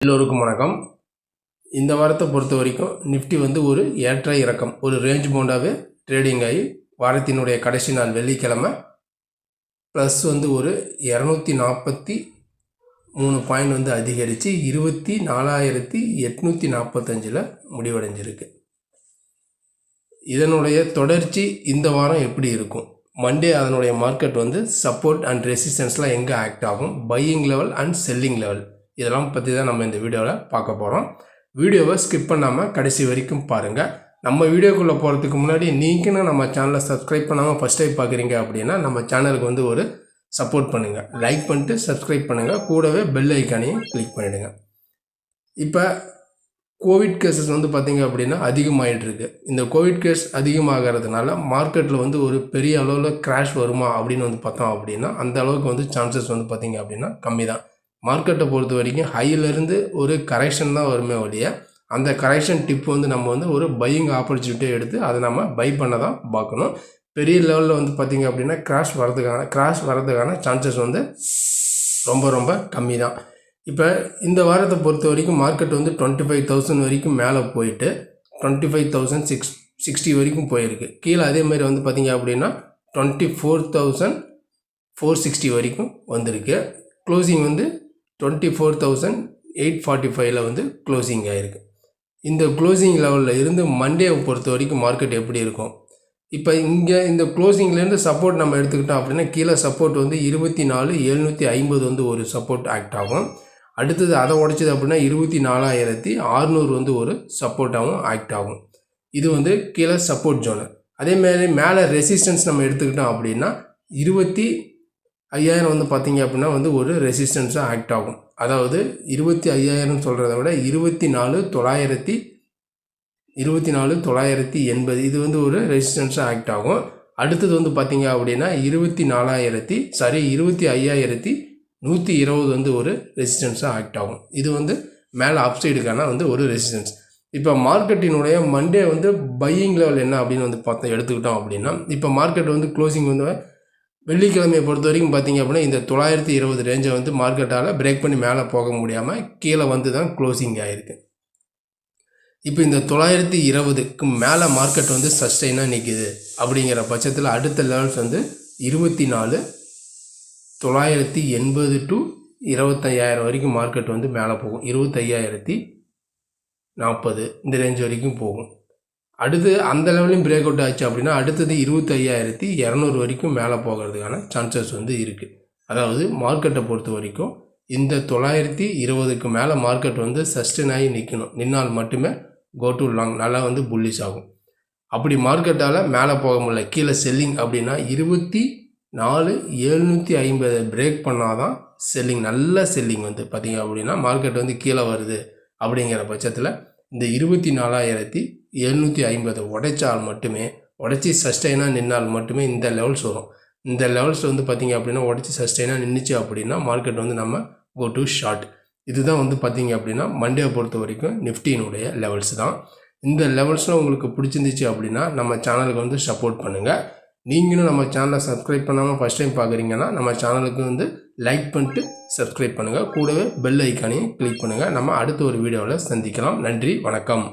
எல்லோருக்கும் வணக்கம். இந்த வாரத்தை பொறுத்த வரைக்கும் நிஃப்டி வந்து ஒரு ஏற்ற இறக்கம், ஒரு ரேஞ்ச் பவுண்டாகவே ட்ரேடிங் ஆகி வாரத்தினுடைய கடைசி நாள் வெள்ளிக்கிழமை ப்ளஸ் வந்து ஒரு 243 பாயிண்ட் வந்து அதிகரித்து 24,845 முடிவடைஞ்சிருக்கு. இதனுடைய தொடர்ச்சி இந்த வாரம் எப்படி இருக்கும்? மண்டே அதனுடைய மார்க்கெட் வந்து சப்போர்ட் அண்ட் ரெசிஸ்டன்ஸ்லாம் எங்கே ஆக்ட் ஆகும், buying level and selling level, இதெல்லாம் பற்றி தான் நம்ம இந்த வீடியோவில் பார்க்க போகிறோம். வீடியோவை ஸ்கிப் பண்ணாமல் கடைசி வரைக்கும் பாருங்கள். நம்ம வீடியோக்குள்ளே போகிறதுக்கு முன்னாடி நீங்களும் நம்ம சேனலை சப்ஸ்கிரைப் பண்ணாமல் ஃபஸ்ட் டைம் பார்க்குறீங்க அப்படின்னா நம்ம சேனலுக்கு வந்து ஒரு சப்போர்ட் பண்ணுங்கள், லைக் பண்ணிட்டு சப்ஸ்கிரைப் பண்ணுங்கள், கூடவே பெல் ஐக்கானையும் கிளிக் பண்ணிவிடுங்க. இப்போ கோவிட் கேஸஸ் வந்து பார்த்திங்க அப்படின்னா அதிகமாகிட்டு இருக்கு. இந்த கோவிட் கேஸ் அதிகமாகிறதுனால மார்க்கெட்டில் வந்து ஒரு பெரிய அளவில் கிராஷ் வருமா அப்படின்னு வந்து பார்த்தோம் அப்படின்னா அந்த அளவுக்கு வந்து சான்சஸ் வந்து பார்த்திங்க அப்படின்னா கம்மி தான். மார்க்கெட்டை பொறுத்த வரைக்கும் ஹையிலேருந்து ஒரு கரெக்ஷன் தான் வருமே ஒழிய அந்த கரெக்ஷன் டிப் வந்து நம்ம வந்து ஒரு பையிங் ஆப்பர்ச்சுனிட்டியை எடுத்து அதை நம்ம பை பண்ண தான் பார்க்கணும். பெரிய லெவலில் வந்து பார்த்திங்க அப்படின்னா கிராஷ் வரதுக்கான சான்சஸ் வந்து ரொம்ப கம்மி தான். இப்போ இந்த வாரத்தை பொறுத்த வரைக்கும் மார்க்கெட் வந்து 25,000 வரைக்கும் மேலே போயிட்டு 25,660 வரைக்கும் போயிருக்கு. கீழே அதே மாதிரி வந்து பார்த்திங்க அப்படின்னா 24,460 வரைக்கும் வந்திருக்கு. க்ளோசிங் வந்து 24,845 வந்து க்ளோசிங் ஆகிருக்கு. இந்த க்ளோசிங் லெவலில் இருந்து மண்டேவை பொறுத்த வரைக்கும் மார்க்கெட் எப்படி இருக்கும்? இப்போ இங்கே இந்த க்ளோசிங்லேருந்து சப்போர்ட் நம்ம எடுத்துக்கிட்டோம் அப்படின்னா கீழே சப்போர்ட் வந்து 24,750 வந்து ஒரு சப்போர்ட் ஆக்ட் ஆகும். அடுத்தது அதை உடைச்சது அப்படின்னா 24,600 வந்து ஒரு சப்போர்ட்டாகவும் ஆக்ட் ஆகும். இது வந்து கீழே சப்போர்ட் ஜோனு. அதேமாதிரி மேலே ரெசிஸ்டன்ஸ் நம்ம எடுத்துக்கிட்டோம் அப்படின்னா 25,000 வந்து பார்த்திங்க அப்படின்னா வந்து ஒரு ரெசிஸ்டன்ஸாக ஆக்ட் ஆகும். அதாவது 25,000 சொல்கிறத விட 24,980 இது வந்து ஒரு ரெசிஸ்டன்ஸாக ஆக்ட் ஆகும். அடுத்தது வந்து பார்த்திங்க அப்படின்னா 25,120 வந்து ஒரு ரெசிஸ்டன்ஸாக ஆக்ட் ஆகும். இது வந்து மேலே அப்சைடுக்கான வந்து ஒரு ரெசிஸ்டன்ஸ். இப்போ மார்க்கெட்டினுடைய மண்டே வந்து பையிங் லெவல் என்ன அப்படின்னு வந்து எடுத்துக்கிட்டோம் அப்படின்னா இப்போ மார்க்கெட் வந்து க்ளோசிங் வந்து வெள்ளிக்கிழமையை பொறுத்த வரைக்கும் பார்த்திங்க அப்படின்னா இந்த 920 ரேஞ்சை வந்து மார்க்கெட்டால் பிரேக் பண்ணி மேலே போக முடியாமல் கீழே வந்து தான் க்ளோசிங் ஆகிருக்கு. இப்போ இந்த 920க்கு மேலே மார்க்கெட் வந்து சஸ்டெயினாக நிற்கிது அப்படிங்கிற பட்சத்தில் அடுத்த லெவல்ஸ் வந்து 24,980 டு 25,000 வரைக்கும் மார்க்கெட் வந்து மேலே போகும். 25,040 இந்த ரேஞ்ச் வரைக்கும் போகும். அடுத்து அந்த லெவலையும் பிரேக் அவுட் ஆச்சு அப்படின்னா அடுத்தது 25,200 வரைக்கும் மேலே போகிறதுக்கான சான்சஸ் வந்து இருக்குது. அதாவது மார்க்கெட்டை பொறுத்த வரைக்கும் இந்த 920க்கு மேலே மார்க்கெட் வந்து சஸ்டெயின் ஆகி நின்னால் மட்டுமே கோ டு லாங் நல்லா வந்து புல்லிஷ் ஆகும். அப்படி மார்க்கெட்டால் மேலே போக முடியல, கீழே செல்லிங் அப்படின்னா 24,750 பிரேக் பண்ணால் தான் செல்லிங், நல்ல செல்லிங் வந்து பார்த்திங்க அப்படின்னா மார்க்கெட் வந்து கீழே வருது. அப்படிங்கிற பட்சத்தில் இந்த 24,750 உடைச்சால் மட்டுமே, உடைச்சி சஸ்டெயினாக நின்னால் மட்டுமே இந்த லெவல்ஸ் வரும். இந்த லெவல்ஸ் வந்து பார்த்திங்க அப்படின்னா உடைச்சி சஸ்டெயினாக நின்றுச்சு அப்படின்னா மார்க்கெட் வந்து நம்ம கோ டு ஷார்ட். இதுதான் வந்து பார்த்திங்க அப்படின்னா மண்டேவை பொறுத்த வரைக்கும் நிஃப்டியினுடைய லெவல்ஸ் தான். இந்த லெவல்ஸ்லாம் உங்களுக்கு பிடிச்சிருந்துச்சு அப்படின்னா நம்ம சேனலுக்கு வந்து சப்போர்ட் பண்ணுங்கள். நீங்களும் நம்ம சேனலை சப்ஸ்கிரைப் பண்ணாமல் ஃபஸ்ட் டைம் பார்க்குறீங்கன்னா நம்ம சேனலுக்கு வந்து லைக் பண்ணிட்டு சப்ஸ்கிரைப் பண்ணுங்கள், கூடவே பெல் ஐக்கானையும் கிளிக் பண்ணுங்கள். நம்ம அடுத்த ஒரு வீடியோவில் சந்திக்கலாம். நன்றி, வணக்கம்.